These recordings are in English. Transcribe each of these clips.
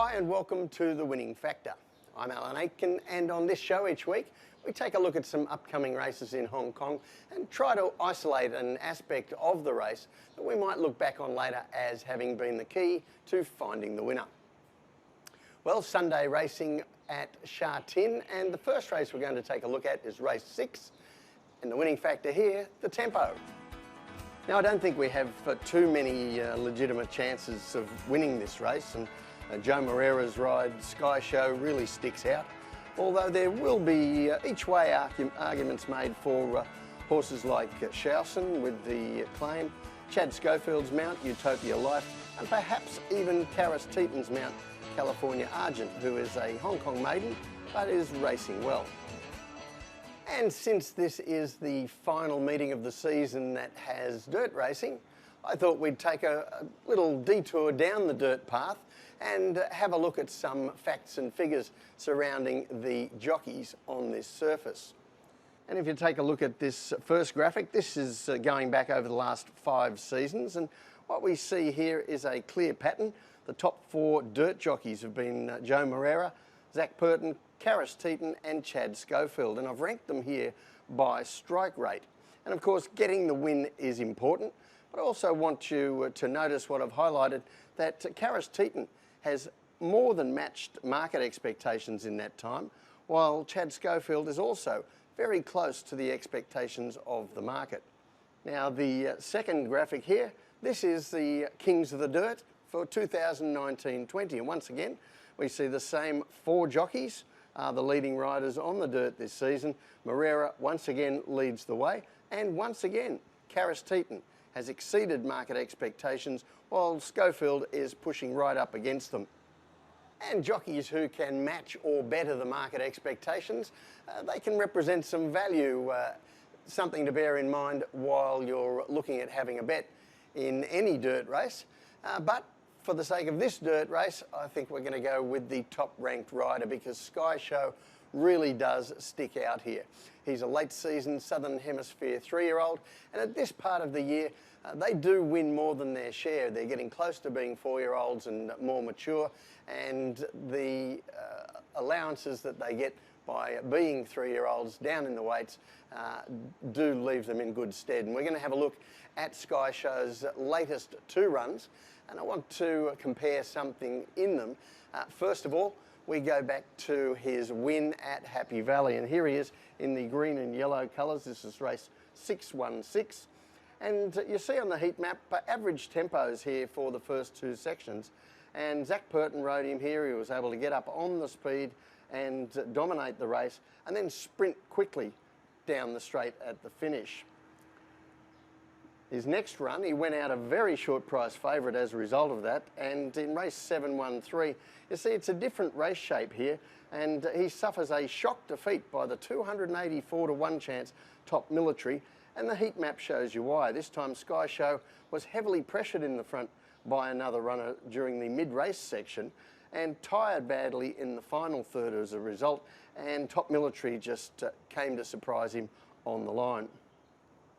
Hi and welcome to The Winning Factor. I'm Alan Aitken, and on this show each week we take a look at some upcoming races in Hong Kong and try to isolate an aspect of the race that we might look back on later as having been the key to finding the winner. Well, Sunday racing at Sha Tin, and the first race we're going to take a look at is race 6, and the winning factor here, the tempo. Now, I don't think we have too many legitimate chances of winning this race, and Joe Moreira's ride, Sky Show, really sticks out. Although there will be each way arguments made for horses like Sha Tin with the Claim, Chad Schofield's mount, Utopia Life, and perhaps even Sha Tin's mount, California Argent, who is a Hong Kong maiden but is racing well. And since this is the final meeting of the season that has dirt racing, I thought we'd take a little detour down the dirt path and have a look at some facts and figures surrounding the jockeys on this surface. And if you take a look at this first graphic, this is going back over the last 5 seasons, and what we see here is a clear pattern. The top 4 dirt jockeys have been Joe Moreira, Zac Purton, Sha Tin and Chad Schofield, and I've ranked them here by strike rate. And of course, getting the win is important, but I also want you to notice what I've highlighted, that Sha Tin has more than matched market expectations in that time, while Chad Schofield is also very close to the expectations of the market. Now, the second graphic here, this is the Kings of the Dirt for 2019-20, and once again, we see the same 4 jockeys are the leading riders on the dirt this season. Moreira once again leads the way, and once again, Sha Tin has exceeded market expectations, while Schofield is pushing right up against them. And jockeys who can match or better the market expectations, they can represent some value, something to bear in mind while you're looking at having a bet in any dirt race. But for the sake of this dirt race, I think we're going to go with the top-ranked rider, because Sky Show really does stick out here. He's a late-season Southern Hemisphere 3-year-old, and at this part of the year, they do win more than their share. They're getting close to being 4-year-olds and more mature, and the allowances that they get by being 3-year-olds down in the weights do leave them in good stead. And we're going to have a look at Sky Show's latest 2 runs, and I want to compare something in them. First of all, we go back to his win at Happy Valley, and here he is in the green and yellow colours. This is race 616, and you see on the heat map average tempos here for the first 2 sections, and Zac Purton rode him here. He was able to get up on the speed and dominate the race and then sprint quickly down the straight at the finish. His next run, he went out a very short price favourite as a result of that, and in race 713, you see it's a different race shape here, and he suffers a shock defeat by the 284 to 1 chance Top Military, and the heat map shows you why. This time Sky Show was heavily pressured in the front by another runner during the mid-race section and tired badly in the final third as a result, and Top Military just came to surprise him on the line.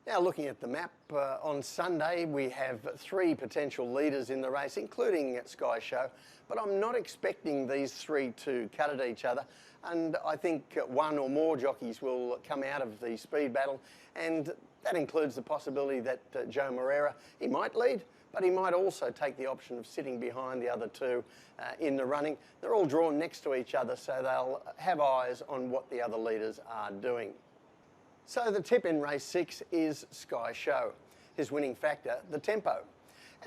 Now, looking at the map, on Sunday we have 3 potential leaders in the race, including Sky Show, but I'm not expecting these 3 to cut at each other, and I think 1 or more jockeys will come out of the speed battle, and that includes the possibility that Joe Moreira, he might lead, but he might also take the option of sitting behind the other 2 in the running. They're all drawn next to each other, so they'll have eyes on what the other leaders are doing. So the tip in race 6 is Sky Show. His winning factor, the tempo.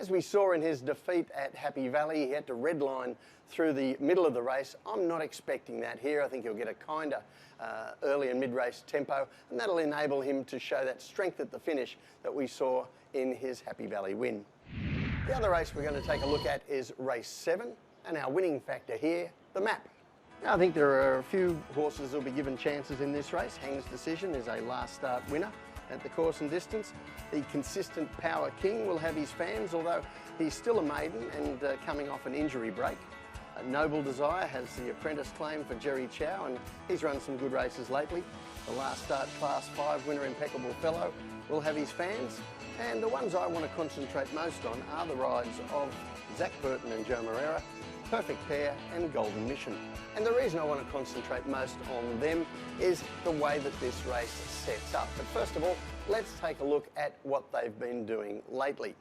As we saw in his defeat at Happy Valley, he had to redline through the middle of the race. I'm not expecting that here. I think he'll get a kinder early and mid-race tempo, and that'll enable him to show that strength at the finish that we saw in his Happy Valley win. The other race we're going to take a look at is race 7, and our winning factor here, the map. Now, I think there are a few horses that will be given chances in this race. Hang's Decision is a last start winner at the course and distance. The Consistent Power King will have his fans, although he's still a maiden and coming off an injury break. Noble Desire has the apprentice claim for Jerry Chow, and he's run some good races lately. The last start Class 5 winner, Impeccable Fellow, will have his fans. And the ones I want to concentrate most on are the rides of Zac Purton and Joe Moreira, Perfect Pair and Golden Mission. And the reason I want to concentrate most on them is the way that this race sets up. But first of all, let's take a look at what they've been doing lately.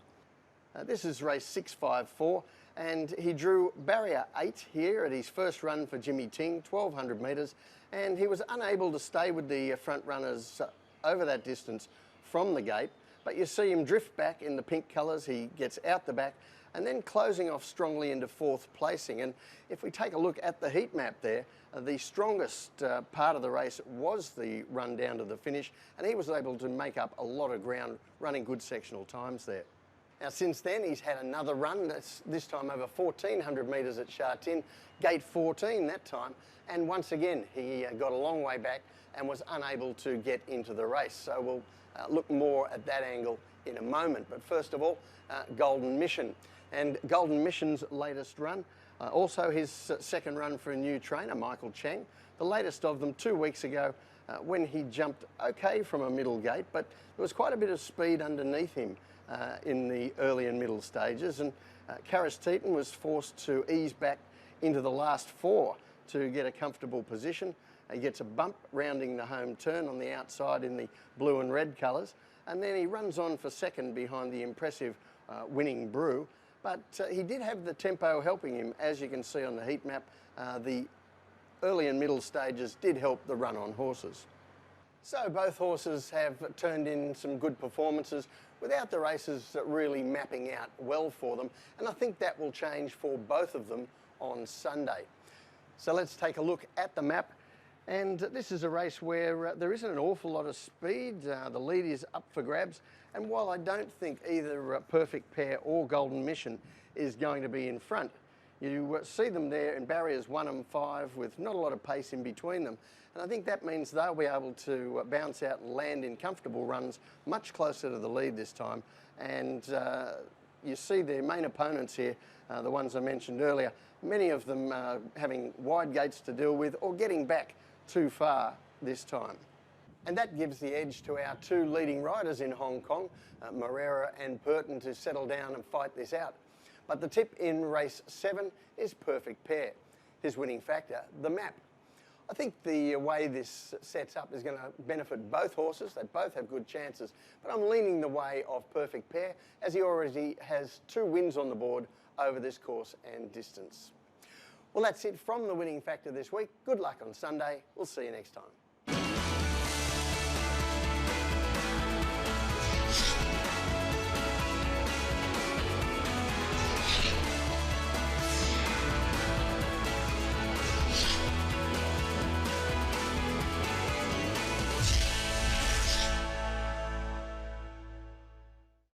This is race 654, and he drew barrier 8 here at his first run for Jimmy Ting, 1200 metres, and he was unable to stay with the front runners over that distance from the gate. But you see him drift back in the pink colours. He gets out the back and then closing off strongly into 4th placing. And if we take a look at the heat map there, the strongest part of the race was the run down to the finish, and he was able to make up a lot of ground running good sectional times there. Now since then he's had another run, this time over 1400 metres at Sha Tin, gate 14 that time, and once again he got a long way back and was unable to get into the race. So we'll look more at that angle in a moment. But first of all, Golden Mission. And Golden Mission's latest run, also his second run for a new trainer, Michael Chang. The latest of them 2 weeks ago when he jumped okay from a middle gate, but there was quite a bit of speed underneath him in the early and middle stages, and Sha Tin was forced to ease back into the last 4 to get a comfortable position. He gets a bump rounding the home turn on the outside in the blue and red colours, and then he runs on for second behind the impressive Winning Brew. But he did have the tempo helping him, as you can see on the heat map. The early and middle stages did help the run on horses. So both horses have turned in some good performances without the races really mapping out well for them, and I think that will change for both of them on Sunday. So let's take a look at the map. And this is a race where there isn't an awful lot of speed. The lead is up for grabs. And while I don't think either Perfect Pair or Golden Mission is going to be in front, you see them there in barriers 1 and 5 with not a lot of pace in between them. And I think that means they'll be able to bounce out and land in comfortable runs much closer to the lead this time. And you see their main opponents here, the ones I mentioned earlier, many of them having wide gates to deal with or getting back too far this time. And that gives the edge to our 2 leading riders in Hong Kong, Moreira and Burton, to settle down and fight this out. But the tip in race 7 is Perfect Pair. His winning factor, the map. I think the way this sets up is going to benefit both horses. They both have good chances, but I'm leaning the way of Perfect Pair, as he already has 2 wins on the board over this course and distance. Well, that's it from the winning factor this week. Good luck on Sunday. We'll see you next time.